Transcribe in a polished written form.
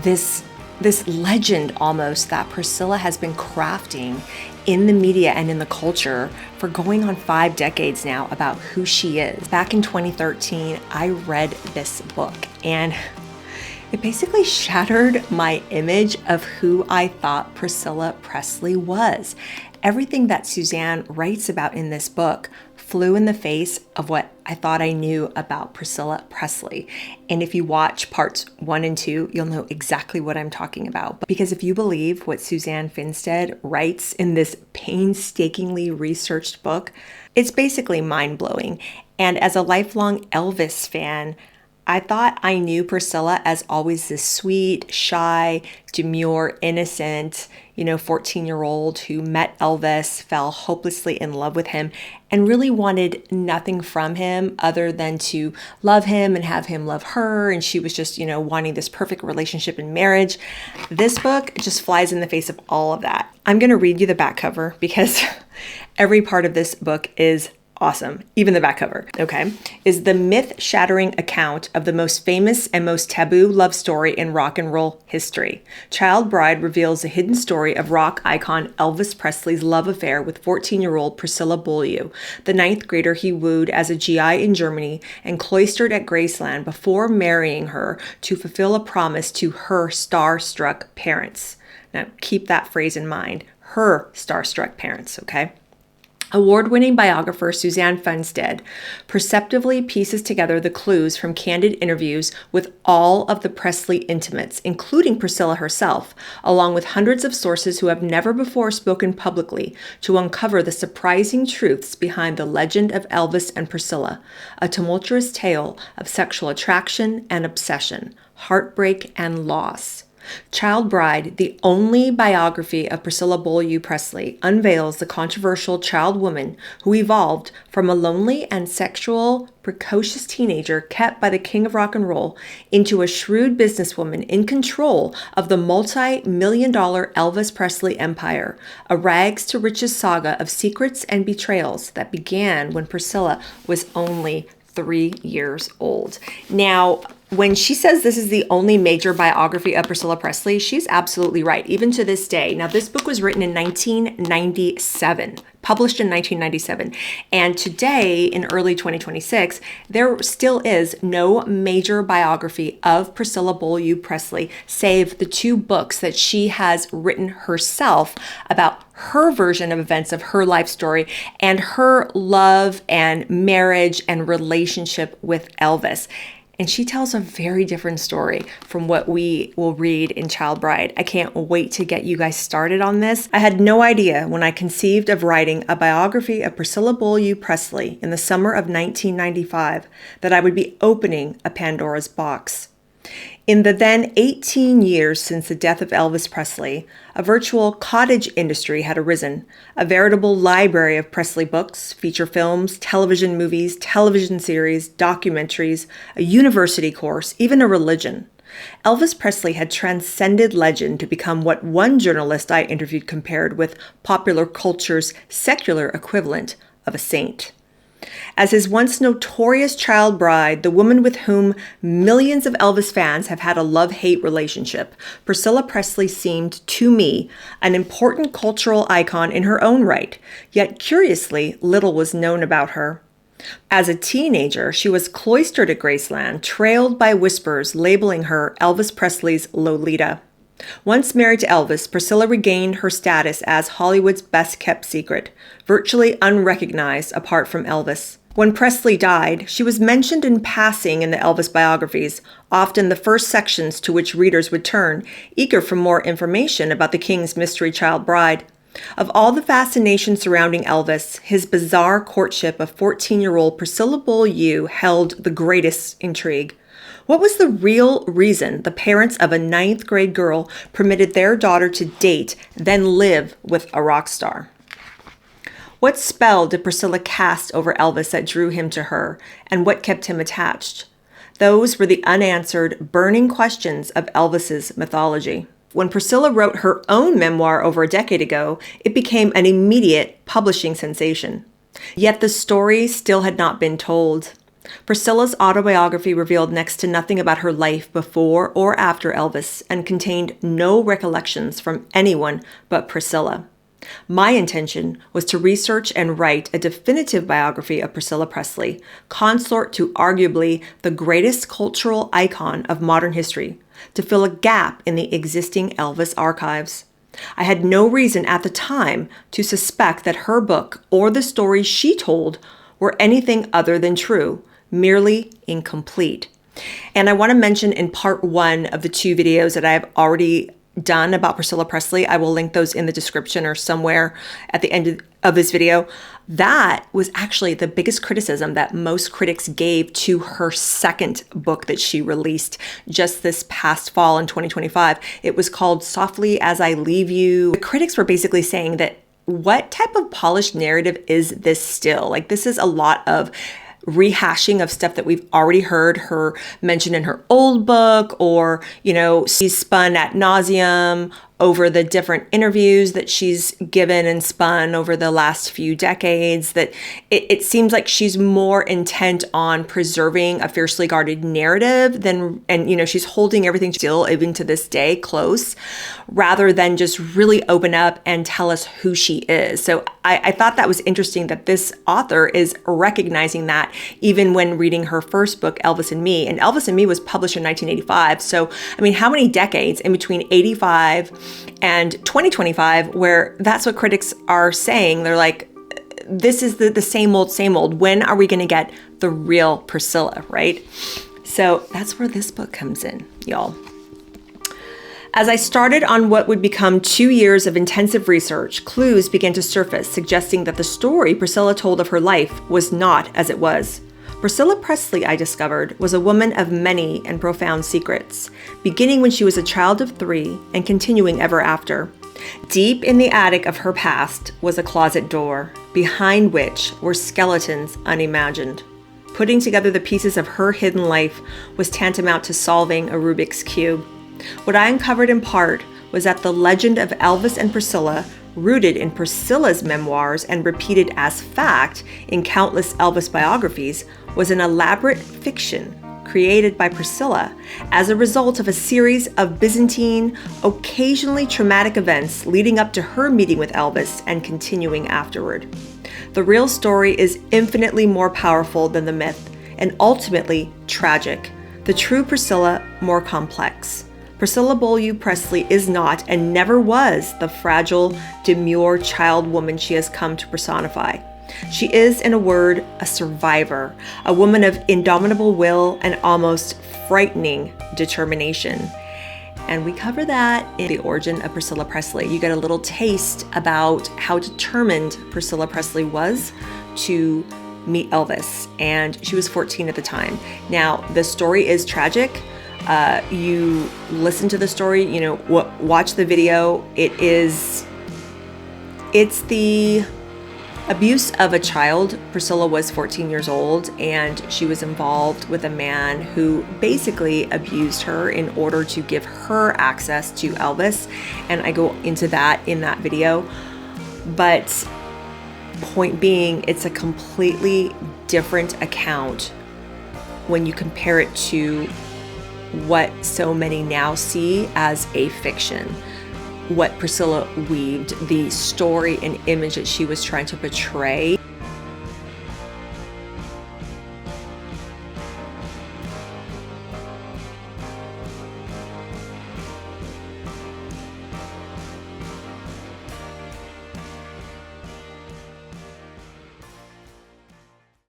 this legend almost that Priscilla has been crafting in the media and in the culture for going on 5 decades now about who she is. Back in 2013, I read this book and it basically shattered my image of who I thought Priscilla Presley was. Everything that Suzanne writes about in this book flew in the face of what I thought I knew about Priscilla Presley. And if you watch parts 1 and 2, you'll know exactly what I'm talking about. Because if you believe what Suzanne Finstead writes in this painstakingly researched book, it's basically mind-blowing. And as a lifelong Elvis fan, I thought I knew Priscilla as always this sweet, shy, demure, innocent, 14-year-old who met Elvis, fell hopelessly in love with him, and really wanted nothing from him other than to love him and have him love her. And she was just, wanting this perfect relationship and marriage. This book just flies in the face of all of that. I'm going to read you the back cover because every part of this book is awesome. Even the back cover, okay, is the myth-shattering account of the most famous and most taboo love story in rock and roll history. Child Bride reveals the hidden story of rock icon Elvis Presley's love affair with 14-year-old Priscilla Presley, the 9th grader he wooed as a GI in Germany and cloistered at Graceland before marrying her to fulfill a promise to her starstruck parents. Now, keep that phrase in mind. Her starstruck parents, okay? Award-winning biographer Suzanne Finstead perceptively pieces together the clues from candid interviews with all of the Presley intimates, including Priscilla herself, along with hundreds of sources who have never before spoken publicly, to uncover the surprising truths behind the legend of Elvis and Priscilla, a tumultuous tale of sexual attraction and obsession, heartbreak and loss. Child Bride, the only biography of Priscilla Presley, unveils the controversial child woman who evolved from a lonely and sexual, precocious teenager kept by the king of rock and roll into a shrewd businesswoman in control of the multi-million-dollar Elvis Presley empire, a rags-to-riches saga of secrets and betrayals that began when Priscilla was only 3 years old. Now, when she says this is the only major biography of Priscilla Presley, she's absolutely right, even to this day. Now, this book was written in 1997, published in 1997, and today, in early 2026, there still is no major biography of Priscilla Presley, save the 2 books that she has written herself about her version of events of her life story and her love and marriage and relationship with Elvis. And she tells a very different story from what we will read in Child Bride. I can't wait to get you guys started on this. I had no idea when I conceived of writing a biography of Priscilla Presley in the summer of 1995 that I would be opening a Pandora's box. In the then 18 years since the death of Elvis Presley, a virtual cottage industry had arisen, a veritable library of Presley books, feature films, television movies, television series, documentaries, a university course, even a religion. Elvis Presley had transcended legend to become what one journalist I interviewed compared with popular culture's secular equivalent of a saint. As his once notorious child bride, the woman with whom millions of Elvis fans have had a love-hate relationship, Priscilla Presley seemed, to me, an important cultural icon in her own right, yet curiously, little was known about her. As a teenager, she was cloistered at Graceland, trailed by whispers labeling her Elvis Presley's Lolita. Once married to Elvis, Priscilla regained her status as Hollywood's best-kept secret, virtually unrecognized apart from Elvis. When Presley died, she was mentioned in passing in the Elvis biographies, often the first sections to which readers would turn, eager for more information about the king's mystery child bride. Of all the fascination surrounding Elvis, his bizarre courtship of 14-year-old Priscilla held the greatest intrigue. What was the real reason the parents of a 9th grade girl permitted their daughter to date, then live with a rock star? What spell did Priscilla cast over Elvis that drew him to her, and what kept him attached? Those were the unanswered, burning questions of Elvis's mythology. When Priscilla wrote her own memoir over a decade ago, it became an immediate publishing sensation. Yet the story still had not been told. Priscilla's autobiography revealed next to nothing about her life before or after Elvis and contained no recollections from anyone but Priscilla. My intention was to research and write a definitive biography of Priscilla Presley, consort to arguably the greatest cultural icon of modern history, to fill a gap in the existing Elvis archives. I had no reason at the time to suspect that her book or the stories she told were anything other than true, merely incomplete. And I want to mention in part 1 of the 2 videos that I have already done about Priscilla Presley, I will link those in the description or somewhere at the end of this video. That was actually the biggest criticism that most critics gave to her second book that she released just this past fall in 2025. It was called Softly as I Leave You. The critics were basically saying that what type of polished narrative is this still? Like, this is a lot of rehashing of stuff that we've already heard her mention in her old book, or, she's spun ad nauseum over the different interviews that she's given and spun over the last few decades, that it seems like she's more intent on preserving a fiercely guarded narrative and she's holding everything still, even to this day, close, rather than just really open up and tell us who she is. So I thought that was interesting that this author is recognizing that even when reading her first book, Elvis and Me. And Elvis and Me was published in 1985. So, how many decades in between 85 and 2025 where that's what critics are saying? They're like, this is the same old. When are we going to get the real Priscilla, right? So that's where this book comes in, y'all. As I started on what would become 2 years of intensive research, clues began to surface, suggesting that the story Priscilla told of her life was not as it was. Priscilla Presley, I discovered, was a woman of many and profound secrets, beginning when she was a child of 3 and continuing ever after. Deep in the attic of her past was a closet door, behind which were skeletons unimagined. Putting together the pieces of her hidden life was tantamount to solving a Rubik's Cube. What I uncovered in part was that the legend of Elvis and Priscilla, rooted in Priscilla's memoirs and repeated as fact in countless Elvis biographies, was an elaborate fiction created by Priscilla as a result of a series of Byzantine, occasionally traumatic events leading up to her meeting with Elvis and continuing afterward. The real story is infinitely more powerful than the myth, and ultimately tragic. The true Priscilla more complex. Priscilla Beaulieu Presley is not and never was the fragile, demure child woman she has come to personify. She is, in a word, a survivor, a woman of indomitable will and almost frightening determination. And we cover that in The Origin of Priscilla Presley. You get a little taste about how determined Priscilla Presley was to meet Elvis, and she was 14 at the time. Now, the story is tragic. You listen to the story, watch the video. It's the abuse of a child. Priscilla was 14 years old, and she was involved with a man who basically abused her in order to give her access to Elvis. And I go into that in that video. But point being, it's a completely different account when you compare it to what so many now see as a fiction. What Priscilla weaved, the story and image that she was trying to portray.